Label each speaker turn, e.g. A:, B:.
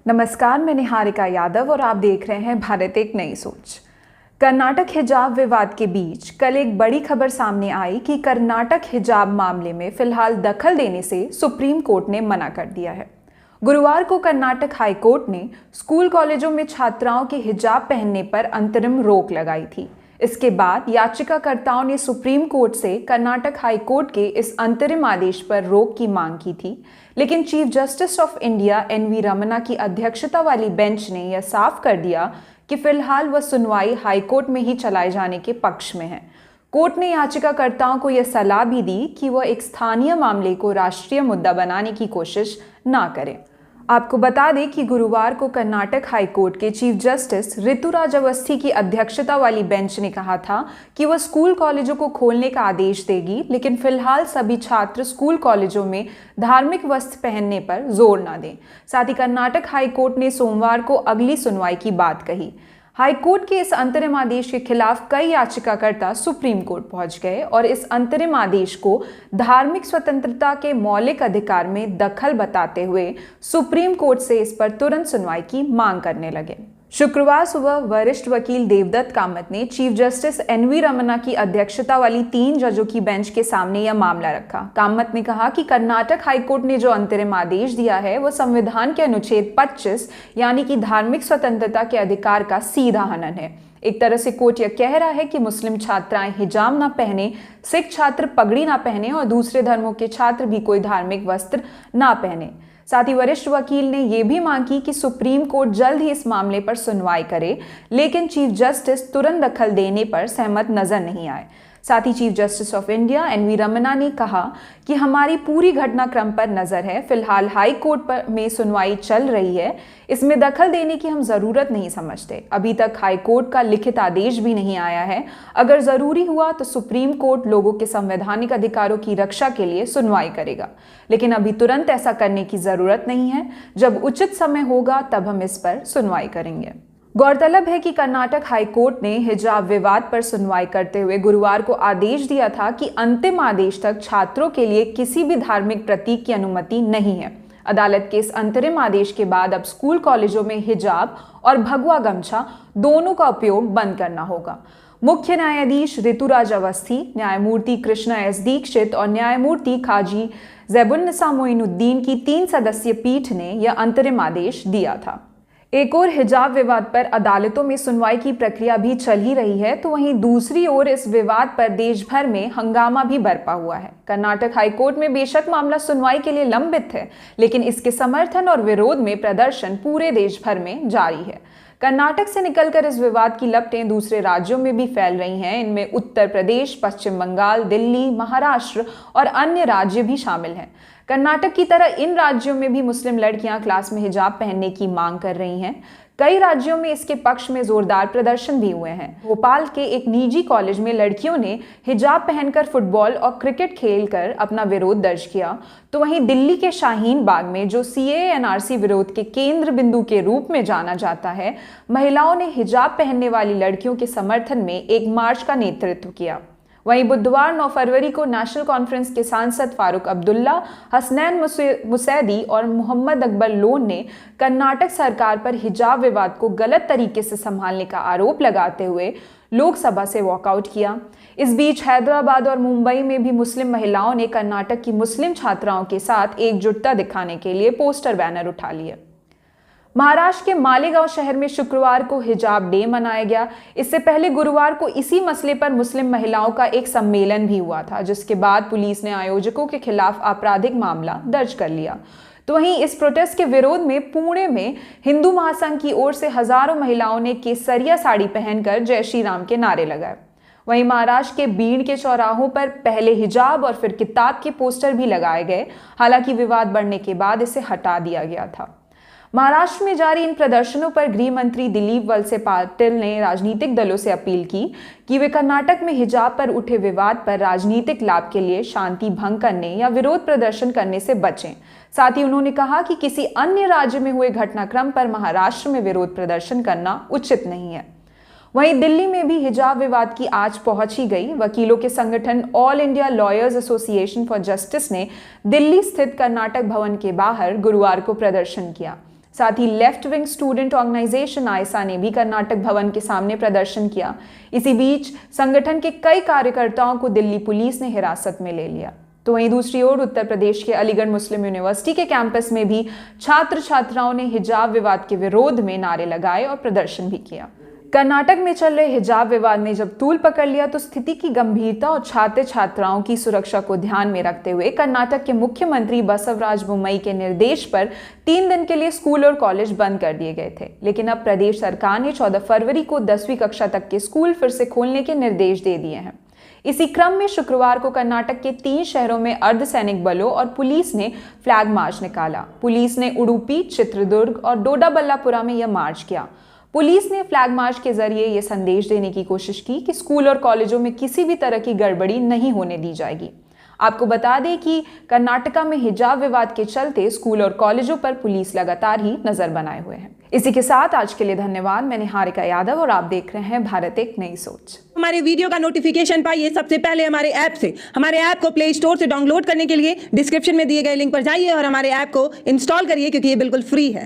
A: नमस्कार, मैं निहारिका यादव और आप देख रहे हैं भारत एक नई सोच। कर्नाटक हिजाब विवाद के बीच कल एक बड़ी खबर सामने आई कि कर्नाटक हिजाब मामले में फिलहाल दखल देने से सुप्रीम कोर्ट ने मना कर दिया है। गुरुवार को कर्नाटक हाई कोर्ट ने स्कूल कॉलेजों में छात्राओं के हिजाब पहनने पर अंतरिम रोक लगाई थी। इसके बाद याचिकाकर्ताओं ने सुप्रीम कोर्ट से कर्नाटक हाई कोर्ट के इस अंतरिम आदेश पर रोक की मांग की थी, लेकिन chief justice of India NV Ramana की अध्यक्षता वाली बेंच ने यह साफ कर दिया कि फिलहाल वह सुनवाई हाई कोर्ट में ही चलाए जाने के पक्ष में है। कोर्ट ने याचिकाकर्ताओं को यह सलाह भी दी कि वह एक स्थानीय मामले को राष्ट्रीय मुद्दा बनाने की कोशिश ना करें। आपको बता दें कि गुरुवार को कर्नाटक हाई कोर्ट के चीफ जस्टिस ऋतुराज अवस्थी की अध्यक्षता वाली बेंच ने कहा था कि वह स्कूल कॉलेजों को खोलने का आदेश देगी, लेकिन फिलहाल सभी छात्र स्कूल कॉलेजों में धार्मिक वस्त्र पहनने पर जोर न दें। साथ ही कर्नाटक हाई कोर्ट ने सोमवार को अगली सुनवाई की बात कही। हाई कोर्ट के इस अंतरिम आदेश के खिलाफ कई याचिकाकर्ता सुप्रीम कोर्ट पहुंच गए और इस अंतरिम आदेश को धार्मिक स्वतंत्रता के मौलिक अधिकार में दखल बताते हुए सुप्रीम कोर्ट से इस पर तुरंत सुनवाई की मांग करने लगे। शुक्रवार सुबह वरिष्ठ वकील देवदत्त कामत ने चीफ जस्टिस एनवी रमन्ना की अध्यक्षता वाली 3 जजों की बेंच के सामने यह मामला रखा। कामत ने कहा कि कर्नाटक हाईकोर्ट ने जो अंतरिम आदेश दिया है वह संविधान के अनुच्छेद 25 यानी कि धार्मिक स्वतंत्रता के अधिकार का सीधा हनन है। एक तरह से कोर्ट यह कह रहा है कि मुस्लिम छात्राएं हिजाब ना पहने, सिख छात्र पगड़ी ना पहने और दूसरे धर्मों के छात्र भी कोई धार्मिक वस्त्र ना पहने। साथ ही वरिष्ठ वकील ने यह भी मांग की कि सुप्रीम कोर्ट जल्द ही इस मामले पर सुनवाई करे, लेकिन चीफ जस्टिस तुरंत दखल देने पर सहमत नजर नहीं आए। साथ ही chief justice of India NV Ramana ने कहा कि हमारी पूरी घटनाक्रम पर नजर है। फिलहाल हाई कोर्ट में सुनवाई चल रही है, इसमें दखल देने की हम जरूरत नहीं समझते। अभी तक हाई कोर्ट का लिखित आदेश भी नहीं आया है। अगर जरूरी हुआ तो सुप्रीम कोर्ट लोगों के संवैधानिक अधिकारों की रक्षा के लिए सुनवाई करेगा, लेकिन अभी तुरंत ऐसा करने की जरूरत नहीं है। जब उचित समय होगा तब हम इस पर सुनवाई करेंगे। गौरतलब है कि कर्नाटक हाई कोर्ट ने हिजाब विवाद पर सुनवाई करते हुए गुरुवार को आदेश दिया था कि अंतिम आदेश तक छात्रों के लिए किसी भी धार्मिक प्रतीक की अनुमति नहीं है। अदालत के इस अंतरिम आदेश के बाद अब स्कूल कॉलेजों में हिजाब और भगवा गमछा दोनों का उपयोग बंद करना होगा। मुख्य न्यायाधीश ऋतुराज अवस्थी, न्यायमूर्ति कृष्णा एस दीक्षित और न्यायमूर्ति काजी ज़ैबुन्निसा मोइनुद्दीन की 3 सदस्यीय पीठ ने यह अंतरिम आदेश दिया था। एक और हिजाब विवाद पर अदालतों में सुनवाई की प्रक्रिया भी चल ही रही है, तो वहीं दूसरी ओर इस विवाद पर देश भर में हंगामा भी बरपा हुआ है। कर्नाटक हाईकोर्ट में बेशक मामला सुनवाई के लिए लंबित है, लेकिन इसके समर्थन और विरोध में प्रदर्शन पूरे देश भर में जारी है। कर्नाटक से निकलकर इस विवाद की लपटें दूसरे राज्यों में भी फैल रही हैं। इनमें उत्तर प्रदेश, पश्चिम बंगाल, दिल्ली, महाराष्ट्र और अन्य राज्य भी शामिल हैं। कर्नाटक की तरह इन राज्यों में भी मुस्लिम लड़कियां क्लास में हिजाब पहनने की मांग कर रही हैं। कई राज्यों में इसके पक्ष में जोरदार प्रदर्शन भी हुए हैं। भोपाल के एक निजी कॉलेज में लड़कियों ने हिजाब पहनकर फुटबॉल और क्रिकेट खेलकर अपना विरोध दर्ज किया, तो वहीं दिल्ली के शाहीन बाग में, जो सीएए एनआरसी विरोध के केंद्र बिंदु के रूप में जाना जाता है, महिलाओं ने हिजाब पहनने वाली लड़कियों के समर्थन में एक मार्च का नेतृत्व किया। वहीं बुधवार 9 फरवरी को नेशनल कॉन्फ्रेंस के सांसद फारूक अब्दुल्ला, हसनैन मुसैदी और मोहम्मद अकबर लोन ने कर्नाटक सरकार पर हिजाब विवाद को गलत तरीके से संभालने का आरोप लगाते हुए लोकसभा से वॉकआउट किया। इस बीच हैदराबाद और मुंबई में भी मुस्लिम महिलाओं ने कर्नाटक की मुस्लिम छात्राओं के साथ एकजुटता दिखाने के लिए पोस्टर बैनर उठा लिए। महाराष्ट्र के मालेगांव शहर में शुक्रवार को हिजाब डे मनाया गया। इससे पहले गुरुवार को इसी मसले पर मुस्लिम महिलाओं का एक सम्मेलन भी हुआ था, जिसके बाद पुलिस ने आयोजकों के खिलाफ आपराधिक मामला दर्ज कर लिया। तो वहीं इस प्रोटेस्ट के विरोध में पुणे में हिंदू महासंघ की ओर से हजारों महिलाओं ने केसरिया साड़ी पहनकर जय श्री राम के नारे लगाए। वहीं महाराष्ट्र के बीड़ के चौराहों पर पहले हिजाब और फिर किताब के पोस्टर भी लगाए गए। हालांकि विवाद बढ़ने के बाद इसे हटा दिया गया था। महाराष्ट्र में जारी इन प्रदर्शनों पर गृह मंत्री दिलीप वलसे पाटिल ने राजनीतिक दलों से अपील की कि वे कर्नाटक में हिजाब पर उठे विवाद पर राजनीतिक लाभ के लिए शांति भंग करने या विरोध प्रदर्शन करने से बचें। साथ ही उन्होंने कहा कि किसी अन्य राज्य में हुए घटनाक्रम पर महाराष्ट्र में विरोध प्रदर्शन करना उचित नहीं है। वहीं दिल्ली में भी हिजाब विवाद की आंच पहुंच ही गई। वकीलों के संगठन all India lawyers association for justice ने दिल्ली स्थित कर्नाटक भवन के बाहर गुरुवार को प्रदर्शन किया। साथ ही लेफ्ट विंग स्टूडेंट ऑर्गेनाइजेशन आयसा ने भी कर्नाटक भवन के सामने प्रदर्शन किया। इसी बीच संगठन के कई कार्यकर्ताओं को दिल्ली पुलिस ने हिरासत में ले लिया। तो वहीं दूसरी ओर उत्तर प्रदेश के अलीगढ़ मुस्लिम यूनिवर्सिटी के कैंपस में भी छात्र छात्राओं ने हिजाब विवाद के विरोध में नारे लगाए और प्रदर्शन भी किया। कर्नाटक में चल रहे हिजाब विवाद ने जब तूल पकड़ लिया तो स्थिति की गंभीरता और छात्र छात्राओं की सुरक्षा को ध्यान में रखते हुए कर्नाटक के मुख्यमंत्री बसवराज बोम्मई के निर्देश पर 3 दिन के लिए स्कूल और कॉलेज बंद कर दिए गए थे। लेकिन अब प्रदेश सरकार ने 14 फरवरी को 10वीं कक्षा तक के स्कूल फिर से खोलने के निर्देश दे दिए हैं। इसी क्रम में शुक्रवार को कर्नाटक के 3 शहरों में अर्धसैनिक बलों और पुलिस ने फ्लैग मार्च निकाला। पुलिस ने उडुपी, चित्रदुर्ग और डोडाबल्लापुरा में यह मार्च किया। पुलिस ने फ्लैग मार्च के जरिए यह संदेश देने की कोशिश की कि स्कूल और कॉलेजों में किसी भी तरह की गड़बड़ी नहीं होने दी जाएगी। आपको बता दें कि कर्नाटका में हिजाब विवाद के चलते स्कूल और कॉलेजों पर पुलिस लगातार ही नजर बनाए हुए है। इसी के साथ आज के लिए धन्यवाद। मैं निहारिका यादव और आप देख रहे हैं भारत एक नई सोच।
B: हमारे वीडियो का नोटिफिकेशन पाइए सबसे पहले हमारे ऐप से। हमारे ऐप को प्ले स्टोर से डाउनलोड करने के लिए डिस्क्रिप्शन में दिए गए लिंक पर जाइए और हमारे ऐप को इंस्टॉल करिए, क्योंकि ये बिल्कुल फ्री है।